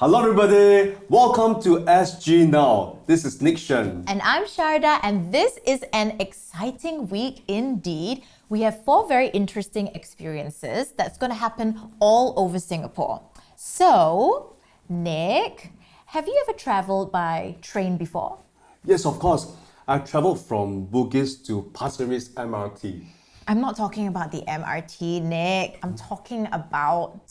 Hello everybody, welcome to SG Now. This is Nick Shen. And I'm Sharda, and this is an exciting week indeed. We have 4 very interesting experiences that's going to happen all over Singapore. So, Nick, have you ever traveled by train before? Yes, of course. I traveled from Bugis to Pasir Ris MRT. I'm not talking about the MRT, Nick. I'm talking about,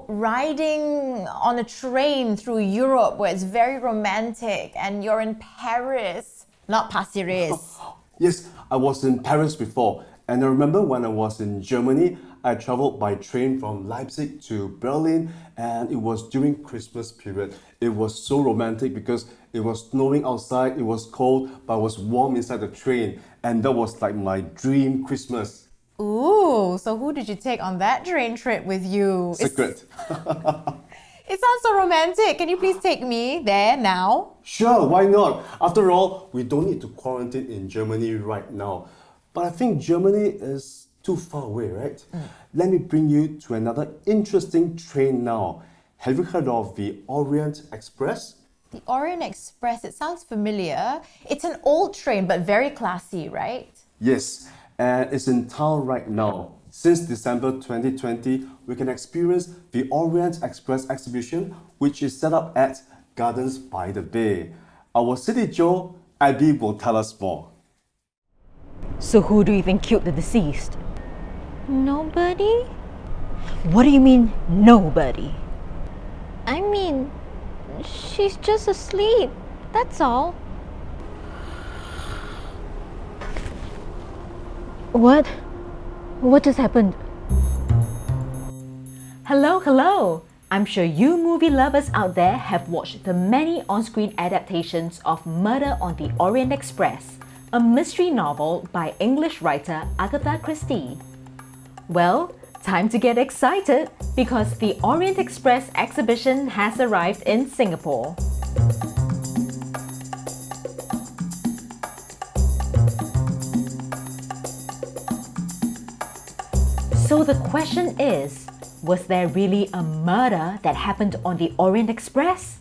riding on a train through Europe where it's very romantic and you're in Paris, not Pasir Ris. Yes, I was in Paris before. And I remember when I was in Germany, I traveled by train from Leipzig to Berlin, and it was during Christmas period. It was so romantic because it was snowing outside, it was cold, but it was warm inside the train. And that was like my dream Christmas. Ooh, so who did you take on that train trip with you? Secret. It sounds so romantic. Can you please take me there now? Sure, why not? After all, we don't need to quarantine in Germany right now. But I think Germany is too far away, right? Let me bring you to another interesting train now. Have you heard of the Orient Express? The Orient Express, it sounds familiar. It's an old train, but very classy, right? Yes, and it's in town right now. Since December 2020, we can experience the Orient Express exhibition, which is set up at Gardens by the Bay. Our CityJo Abby will tell us more. So who do you think killed the deceased? Nobody? What do you mean, nobody? I mean, she's just asleep. That's all. What? What just happened? Hello. I'm sure you movie lovers out there have watched the many on-screen adaptations of Murder on the Orient Express, a mystery novel by English writer Agatha Christie. Well, time to get excited because the Orient Express exhibition has arrived in Singapore. So the question is, was there really a murder that happened on the Orient Express?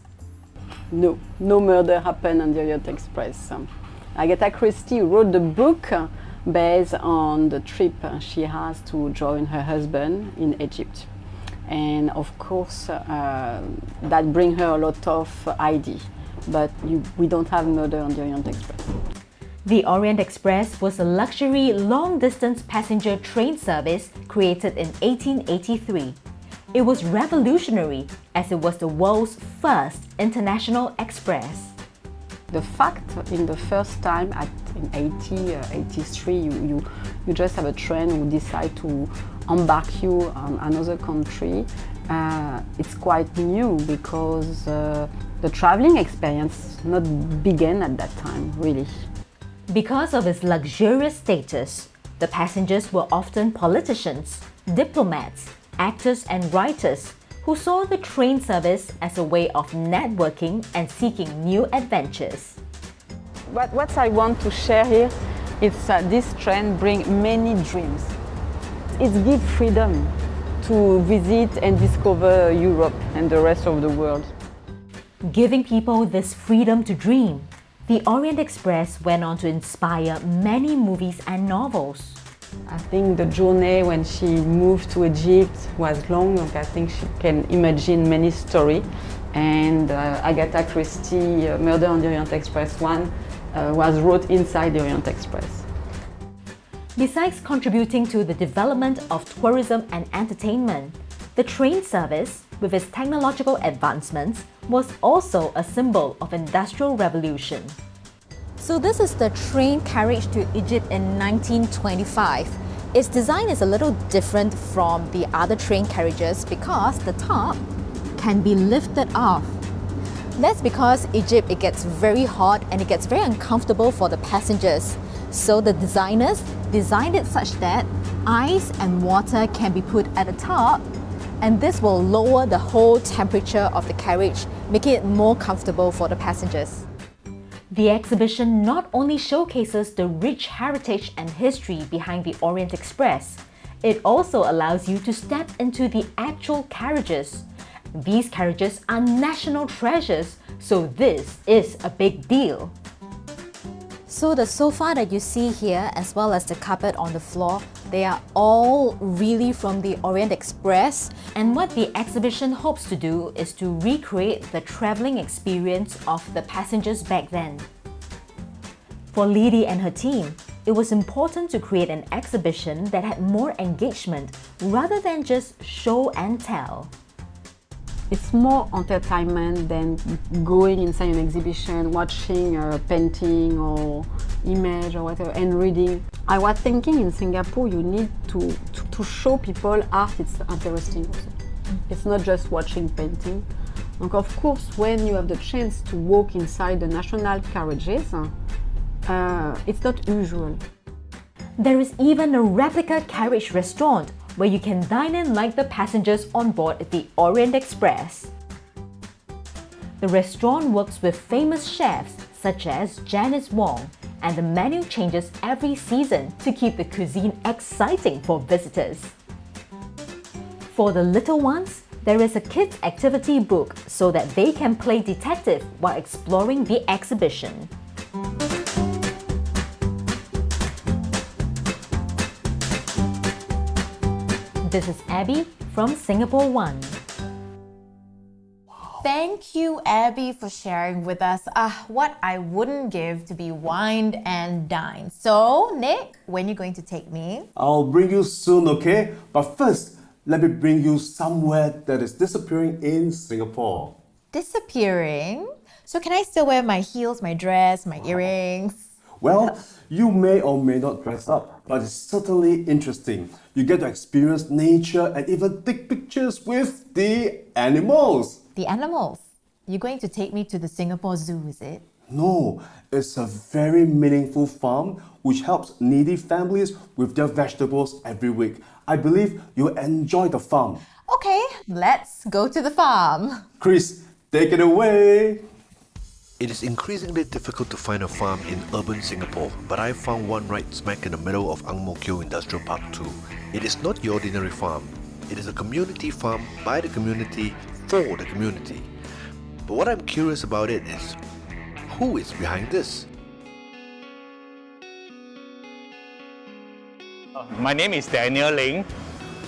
No murder happened on the Orient Express. Agatha Christie wrote the book based on the trip she has to join her husband in Egypt. And of course, that brings her a lot of ideas. But we don't have murder on the Orient Express. The Orient Express was a luxury long-distance passenger train service created in 1883. It was revolutionary as it was the world's first international express. The fact in the first time in 83, you just have a train who decide to embark you on another country. It's quite new because the traveling experience not began at that time, really. Because of its luxurious status, the passengers were often politicians, diplomats, actors and writers who saw the train service as a way of networking and seeking new adventures. What I want to share here is this train brings many dreams. It gives freedom to visit and discover Europe and the rest of the world. Giving people this freedom to dream, the Orient Express went on to inspire many movies and novels. I think the journey when she moved to Egypt was long. I think she can imagine many stories. And Agatha Christie, Murder on the Orient Express 1, was wrote inside the Orient Express. Besides contributing to the development of tourism and entertainment, the train service, with its technological advancements, was also a symbol of industrial revolution. So this is the train carriage to Egypt in 1925. Its design is a little different from the other train carriages because the top can be lifted off. That's because Egypt, it gets very hot and it gets very uncomfortable for the passengers. So the designers designed it such that ice and water can be put at the top, and this will lower the whole temperature of the carriage, making it more comfortable for the passengers. The exhibition not only showcases the rich heritage and history behind the Orient Express, it also allows you to step into the actual carriages These carriages are national treasures, so this is a big deal. So the sofa that you see here, as well as the carpet on the floor, they are all really from the Orient Express. And what the exhibition hopes to do is to recreate the travelling experience of the passengers back then. For Lydie and her team, it was important to create an exhibition that had more engagement rather than just show and tell. It's more entertainment than going inside an exhibition, watching a painting or image or whatever, and reading. I was thinking in Singapore, you need to show people art, it's interesting also. It's not just watching painting. And of course, when you have the chance to walk inside the national carriages, it's not usual. There is even a replica carriage restaurant where you can dine in like the passengers on board the Orient Express. The restaurant works with famous chefs such as Janice Wong, and the menu changes every season to keep the cuisine exciting for visitors. For the little ones, there is a kids' activity book so that they can play detective while exploring the exhibition. This is Abby from Singapore One. Thank you, Abby, for sharing with us what I wouldn't give to be wined and dined. So, Nick, when are you going to take me? I'll bring you soon, okay? But first, let me bring you somewhere that is disappearing in Singapore. Disappearing? So can I still wear my heels, my dress, my earrings? Well, you may or may not dress up, but it's certainly interesting. You get to experience nature and even take pictures with the animals. The animals? You're going to take me to the Singapore Zoo, is it? No, it's a very meaningful farm which helps needy families with their vegetables every week. I believe you'll enjoy the farm. Okay, let's go to the farm. Chris, take it away. It is increasingly difficult to find a farm in urban Singapore, but I found one right smack in the middle of Ang Mo Kio Industrial Park 2. It is not your ordinary farm. It is a community farm by the community for the community. But what I'm curious about it is, who is behind this? My name is Daniel Ling,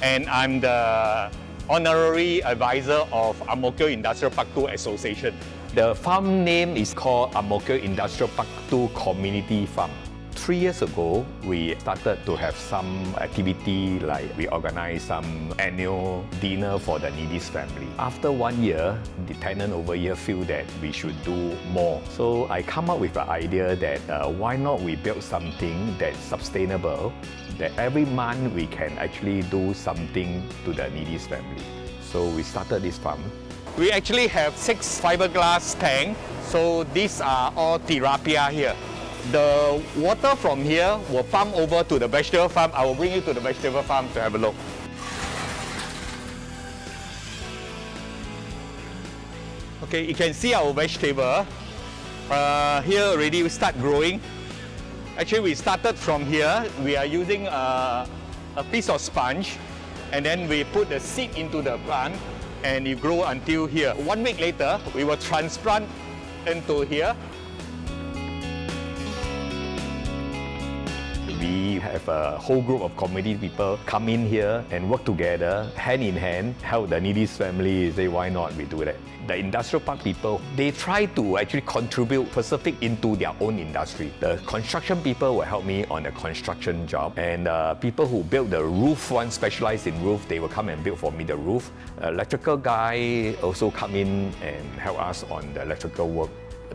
and I'm the Honorary Advisor of Ang Mo Kio Industrial Park 2 Association. The farm name is called Ang Mo Kio Industrial Park 2 Community Farm. 3 years ago, we started to have some activity, like we organized some annual dinner for the neediest family. After 1 year, the tenant over here feel that we should do more. So I come up with the idea that why not we build something that's sustainable, that every month we can actually do something to the neediest family. So we started this farm. We actually have 6 fiberglass tanks. So these are all tilapia here. The water from here will pump over to the vegetable farm. I will bring you to the vegetable farm to have a look. Okay, you can see our vegetable. Here already we start growing. Actually, we started from here. We are using a piece of sponge, and then we put the seed into the plant, and it grow until here. 1 week later, we will transplant into here. We have a whole group of community people come in here and work together, hand in hand, help the neediest family. Say, why not we do that? The industrial park people, they try to actually contribute Pacific into their own industry. The construction people will help me on the construction job, and people who build the roof, one specialized in roof, they will come and build for me the roof. Electrical guy also come in and help us on the electrical work.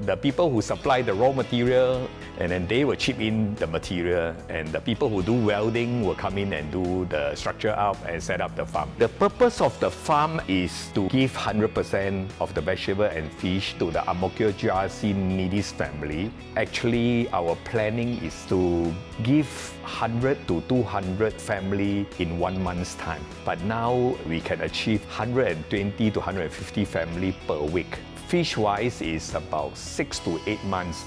The people who supply the raw material, and then they will chip in the material, and the people who do welding will come in and do the structure up and set up the farm. The purpose of the farm is to give 100% of the vegetable and fish to the Ang Mo Kio GRC neediest family. Actually, our planning is to give 100 to 200 family in 1 month's time. But now we can achieve 120 to 150 family per week. Fish-wise is about 6 to 8 months.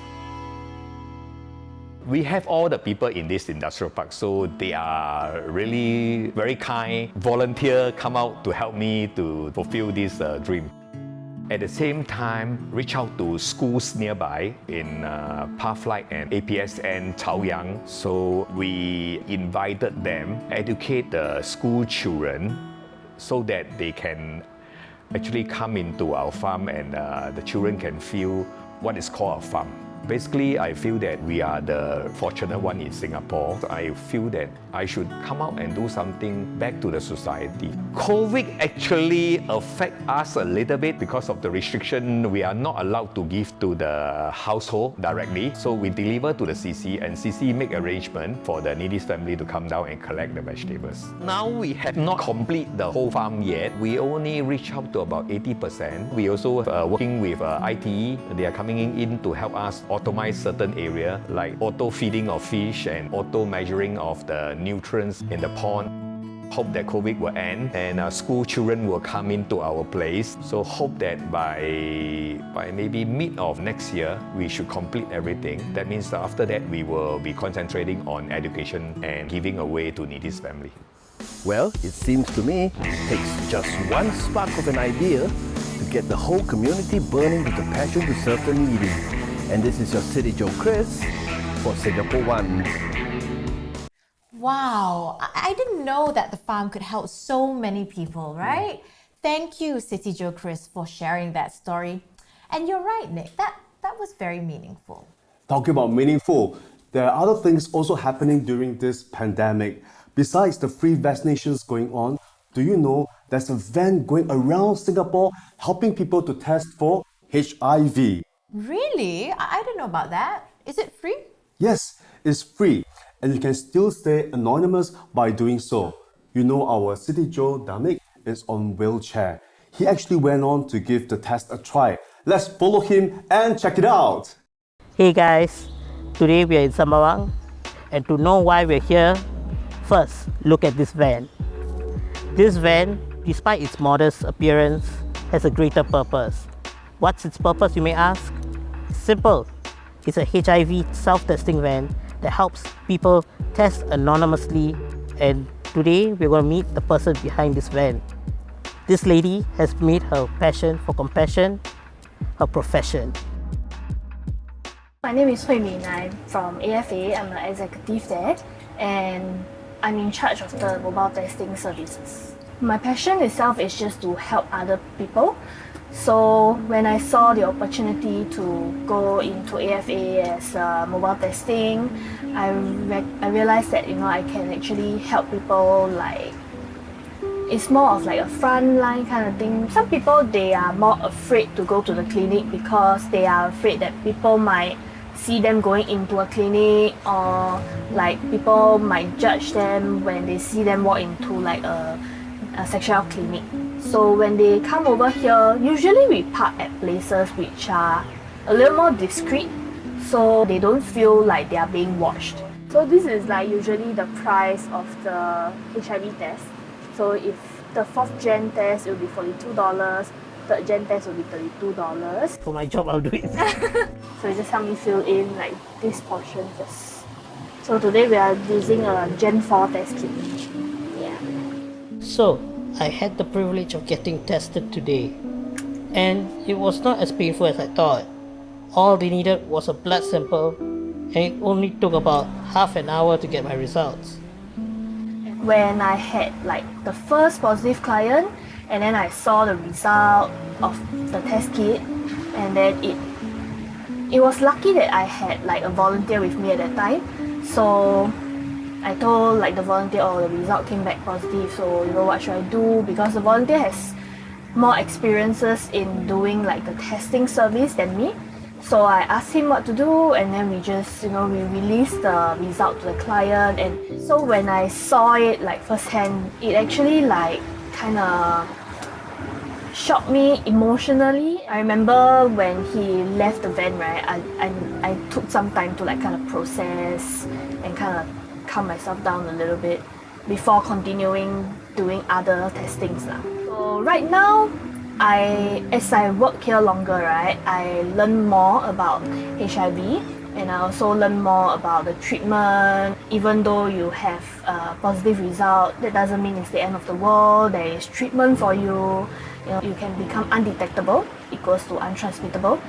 We have all the people in this industrial park, so they are really very kind. Volunteer come out to help me to fulfill this dream. At the same time, reach out to schools nearby in Pathlight and APSN Chaoyang. So we invited them, educate the school children so that they can actually come into our farm and the children can feel what is called a farm. Basically, I feel that we are the fortunate one in Singapore. I feel that I should come out and do something back to the society. COVID actually affect us a little bit because of the restriction. We are not allowed to give to the household directly. So we deliver to the CC and CC make arrangement for the needy family to come down and collect the vegetables. Now we have not complete the whole farm yet. We only reach out to about 80%. We also working with ITE. They are coming in to help us automate certain area like auto feeding of fish and auto measuring of the nutrients in the pond. Hope that COVID will end and school children will come into our place. So hope that by maybe mid of next year, we should complete everything. That means that after that, we will be concentrating on education and giving away to needy family. Well, it seems to me it takes just one spark of an idea to get the whole community burning with a passion to serve the needy. And this is your CityJo Chris for Singapore One. Wow, I didn't know that the farm could help so many people, right? Thank you, CityJo Chris, for sharing that story. And you're right, Nick, that was very meaningful. Talking about meaningful, there are other things also happening during this pandemic. Besides the free vaccinations going on, do you know there's a van going around Singapore helping people to test for HIV? Really? I didn't know about that. Is it free? Yes, it's free, and you can still stay anonymous by doing so. You know our CityJo Dharmhik is on wheelchair. He actually went on to give the test a try. Let's follow him and check it out. Hey guys, today we are in Sembawang, and to know why we're here, first look at this van. This van, despite its modest appearance, has a greater purpose. What's its purpose, you may ask? Simple. It's a HIV self-testing van that helps people test anonymously, and today we're going to meet the person behind this van. This lady has made her passion for compassion her profession. My name is Hui Min. I'm from AFA. I'm an executive there, and I'm in charge of the mobile testing services. My passion itself is just to help other people. So when I saw the opportunity to go into AFA as mobile testing, I realized that I can actually help people. Like, it's more of like a frontline kind of thing. Some people, they are more afraid to go to the clinic because they are afraid that people might see them going into a clinic, or like people might judge them when they see them walk into like a sexual clinic. So when they come over here, usually we park at places which are a little more discreet, so they don't feel like they are being watched. So this is like usually the price of the HIV test. So if the 4th gen test, it will be $42, 3rd gen test will be $32. For my job, I'll do it. So you just help me fill in like this portion first. So today we are using a Gen 4 test kit. Yeah. So, I had the privilege of getting tested today, and it was not as painful as I thought. All they needed was a blood sample, and it only took about half an hour to get my results. When I had like the first positive client, and then I saw the result of the test kit, and then it was lucky that I had like a volunteer with me at that time. So I told like the volunteer, oh, the result came back positive, so what should I do? Because the volunteer has more experiences in doing like the testing service than me. So I asked him what to do, and then we just, we released the result to the client. And so when I saw it like firsthand, it actually like kind of shocked me emotionally. I remember when he left the van, right, I took some time to like kind of process and kind of calm myself down a little bit before continuing doing other testings. So right now, as I work here longer, right, I learn more about HIV, And I also learn more about the treatment. Even though you have a positive result, that doesn't mean it's the end of the world. There is treatment for you. You can become undetectable, equals to untransmittable.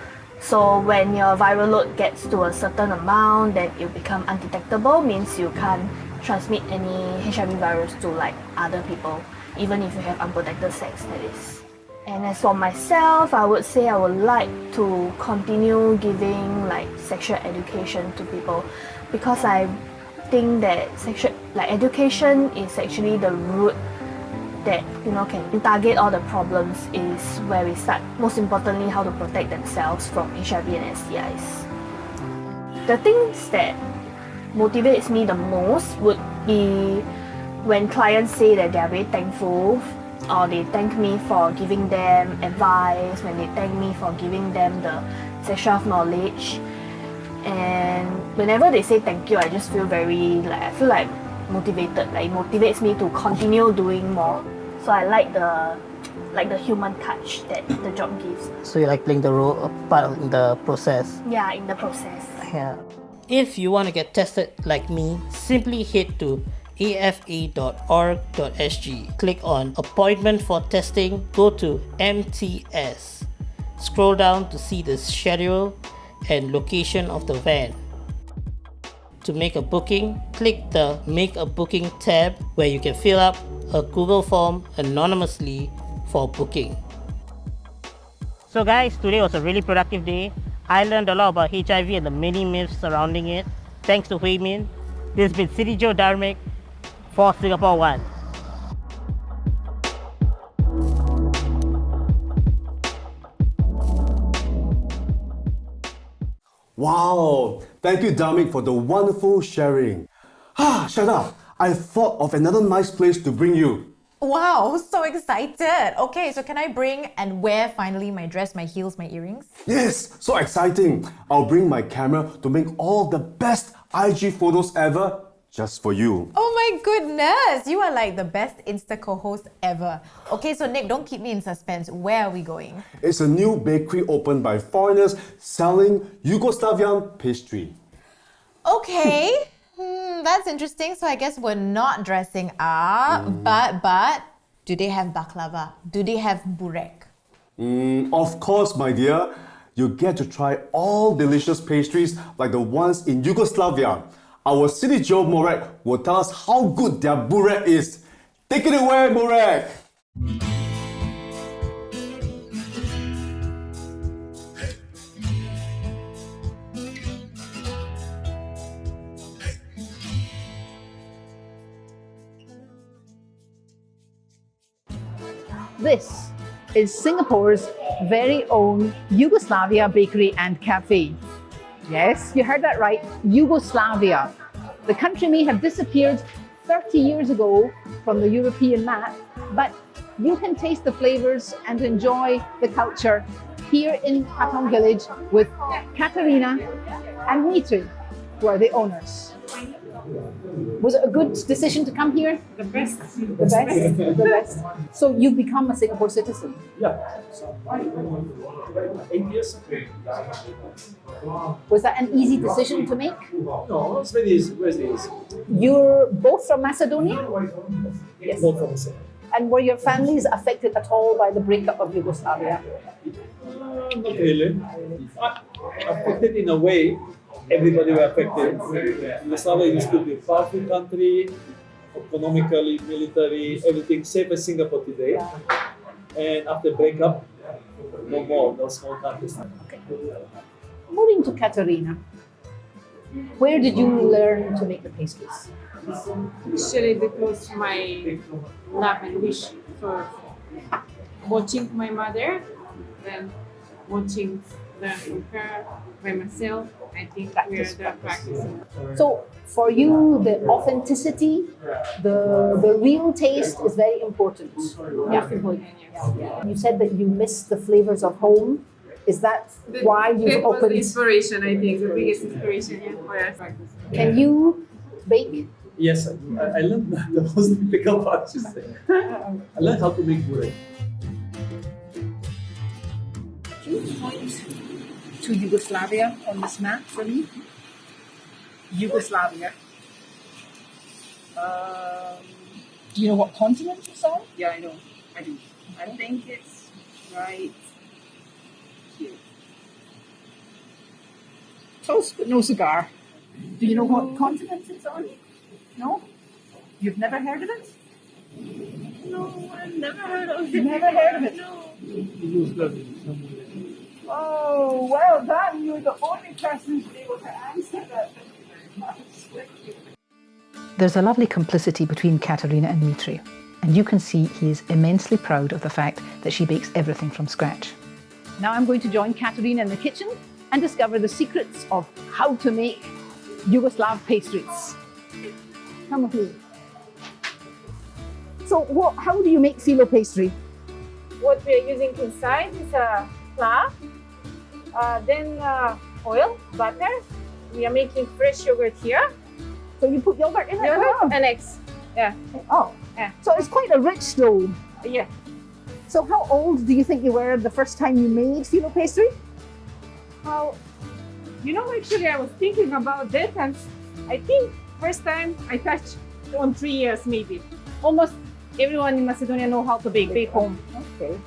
So when your viral load gets to a certain amount, then you become undetectable, means you can't transmit any HIV virus to like other people, even if you have unprotected sex, that is. And as for myself, I would say I would like to continue giving like sexual education to people, because I think that education is actually the root that can target all the problems, is where we start. Most importantly, how to protect themselves from HIV and STIs. The things that motivates me the most would be when clients say that they are very thankful, or they thank me for giving them advice, when they thank me for giving them the sexual knowledge. And whenever they say thank you, I just feel I feel like motivated. Like, it motivates me to continue doing more. So I like the human touch that the job gives. So you like playing the role, part in the process? Yeah, in the process. Yeah. If you want to get tested like me, simply head to afa.org.sg. Click on Appointment for Testing, go to MTS. Scroll down to see the schedule and location of the van. To make a booking, click the Make a Booking tab, where you can fill up a Google form anonymously for booking. So guys, today was a really productive day. I learned a lot about HIV and the many myths surrounding it. Thanks to Hui Min. This has been CityJo Dharmhik for Singapore One. Wow, thank you Dharmhik for the wonderful sharing. Sharda, I thought of another nice place to bring you. Wow, so excited. Okay, so can I bring and wear finally my dress, my heels, my earrings? Yes, so exciting. I'll bring my camera to make all the best IG photos ever just for you. Oh my goodness, you are like the best Insta co-host ever. Okay, so Nick, don't keep me in suspense. Where are we going? It's a new bakery opened by foreigners selling Yugoslavian pastry. Okay, that's interesting. So I guess we're not dressing up, but do they have baklava? Do they have burek? Of course, my dear. You get to try all delicious pastries like the ones in Yugoslavia. Our CityJo Morag will tell us how good their burek is. Take it away, Morag! This is Singapore's very own Yugoslavia Bakery and Cafe. Yes, you heard that right, Yugoslavia. The country may have disappeared 30 years ago from the European map, but you can taste the flavors and enjoy the culture here in Katong Village with Katerina and Mitri, who are the owners. Was it a good decision to come here? The best. The best? The best. So you've become a Singapore citizen? Yeah. 8 years. Was that an easy decision to make? No, it's very easy. Very easy. You're both from Macedonia? Yes. Both from Macedonia. And were your families affected at all by the breakup of Yugoslavia? Not really. Affected in a way. Everybody were affected. Yugoslavia used to be a powerful country, economically, military, everything safe as Singapore today. And after breakup, no more, no small countries. Okay. Moving to Katerina, where did you learn to make the pastries? Actually, because my love and wish for watching my mother, then watching learn from her, by myself. I think we're the practicing. So for you, the authenticity, the real taste is very important. Most important, yes. You said that you miss the flavors of home. Is that why you've That was opened? the inspiration, I think, the biggest inspiration for us practicing. Can you bake? Yes, I learned the most difficult part, you say. I learned how to make burek. to Yugoslavia on this map for me? Yugoslavia. Do you know what continent it's on? Yeah, I know. I do. I think it's right here. Close, but no cigar. Do you know what continent it's on? No? You've never heard of it? No, I've never heard of it. Never heard of it? No. Oh, well done. You're the only person who's able to answer that. There's a lovely complicity between Katerina and Dmitri, and you can see he is immensely proud of the fact that she bakes everything from scratch. Now I'm going to join Katerina in the kitchen and discover the secrets of how to make Yugoslav pastries. Come with me. So how do you make phyllo pastry? What we are using inside is flour, then oil, butter. We are making fresh yogurt here. So you put yogurt in it? Yogurt and eggs. Yeah. Oh. Yeah. So it's quite a rich dough. Yeah. So how old do you think you were the first time you made phyllo pastry? How? Actually, I was thinking about that, and I think first time I touched on 3 years maybe. Almost everyone in Macedonia know how to bake home. Okay.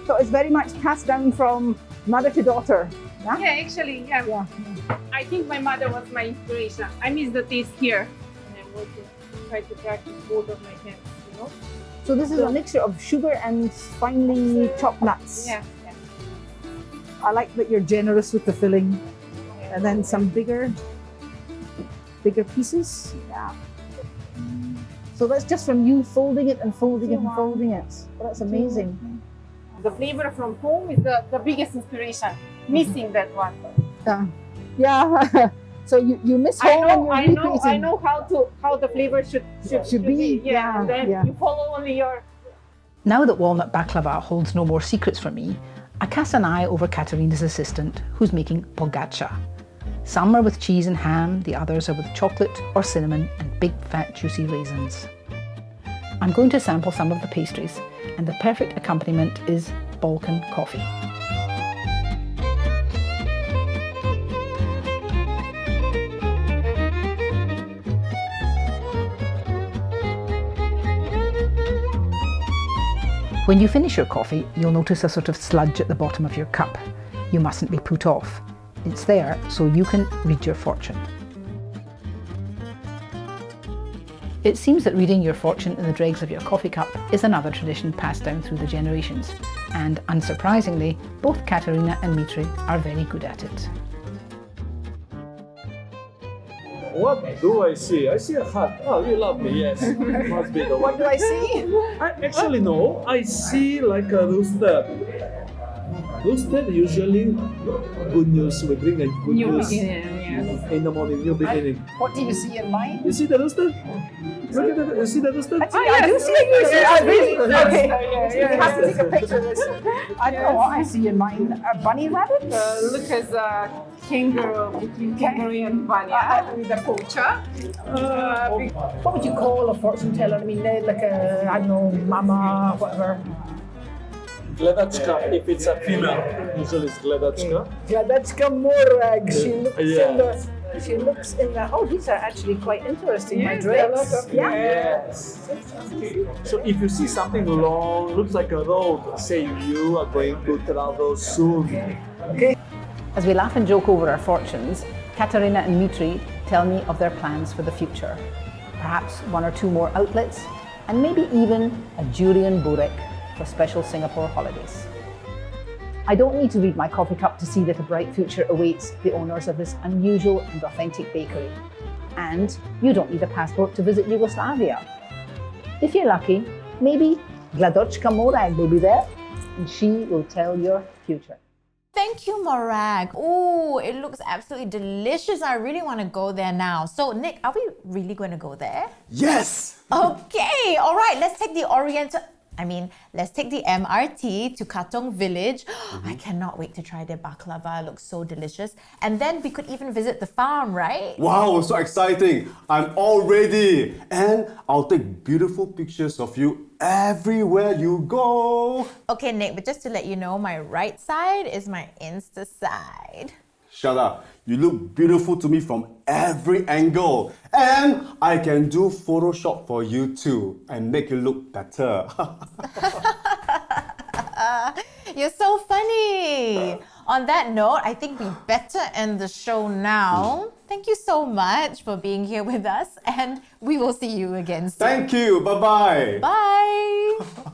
So it's very much passed down from mother to daughter. Yeah? Yeah, actually, yeah. I think my mother was my inspiration. I miss the taste here, and I want to try to practice both of my hands. So this is a mixture of sugar and finely chopped nuts. Yeah. I like that you're generous with the filling, and then some bigger pieces. Yeah. So that's just from you folding it and folding it and folding it. Well, that's amazing. The flavor from home is the biggest inspiration. Missing that one. Yeah. So you miss home. I know how the flavor should be. Yeah. And then you follow only your. Now that walnut baklava holds no more secrets from me, I cast an eye over Katerina's assistant, who's making pogača. Some are with cheese and ham, the others are with chocolate or cinnamon and big fat juicy raisins. I'm going to sample some of the pastries, and the perfect accompaniment is Balkan coffee. When you finish your coffee, you'll notice a sort of sludge at the bottom of your cup. You mustn't be put off. It's there so you can read your fortune. It seems that reading your fortune in the dregs of your coffee cup is another tradition passed down through the generations, and unsurprisingly, both Katerina and Dmitri are very good at it. What do I see? I see a hat. Oh, you love me, yes. Must be the one. What do I see? Actually, no. I see like a rooster. Rooster usually good news. We bring a good news in the morning, new beginning. What do you see in mine? You see the rooster? Look at that. You see the rooster? I do see it. I really. Okay. You have to take a picture of this. I don't know what I see in mine. A bunny rabbit? Look as a kangaroo, between kangaroo and bunny. With a poacher. What would you call a fortune teller? I mean, like a, I don't know, mama, whatever. Gladačka, if it's a female, usually it's Gladačka. Gladačka Morag. She looks in the. Oh, these are actually quite interesting. Yes, my drapes. Yes. So if you see something long, looks like a road, say you are going to travel soon. Okay. As we laugh and joke over our fortunes, Katerina and Dmitri tell me of their plans for the future. Perhaps 1 or 2 more outlets, and maybe even a durian burek for special Singapore holidays. I don't need to read my coffee cup to see that a bright future awaits the owners of this unusual and authentic bakery. And you don't need a passport to visit Yugoslavia. If you're lucky, maybe Gladačka Morag will be there, and she will tell your future. Thank you, Morag. Oh, it looks absolutely delicious. I really want to go there now. So, Nick, are we really going to go there? Yes! Okay, all right. Let's take the Orient I mean, let's take the MRT to Katong Village. I cannot wait to try their baklava. It looks so delicious. And then we could even visit the farm, right? Wow, so exciting. I'm all ready. And I'll take beautiful pictures of you everywhere you go. Okay, Nick, but just to let you know, my right side is my Insta side. Shada, you look beautiful to me from every angle. And I can do Photoshop for you too and make you look better. You're so funny. On that note, I think we better end the show now. Thank you so much for being here with us, and we will see you again soon. Thank you. Bye-bye. Bye.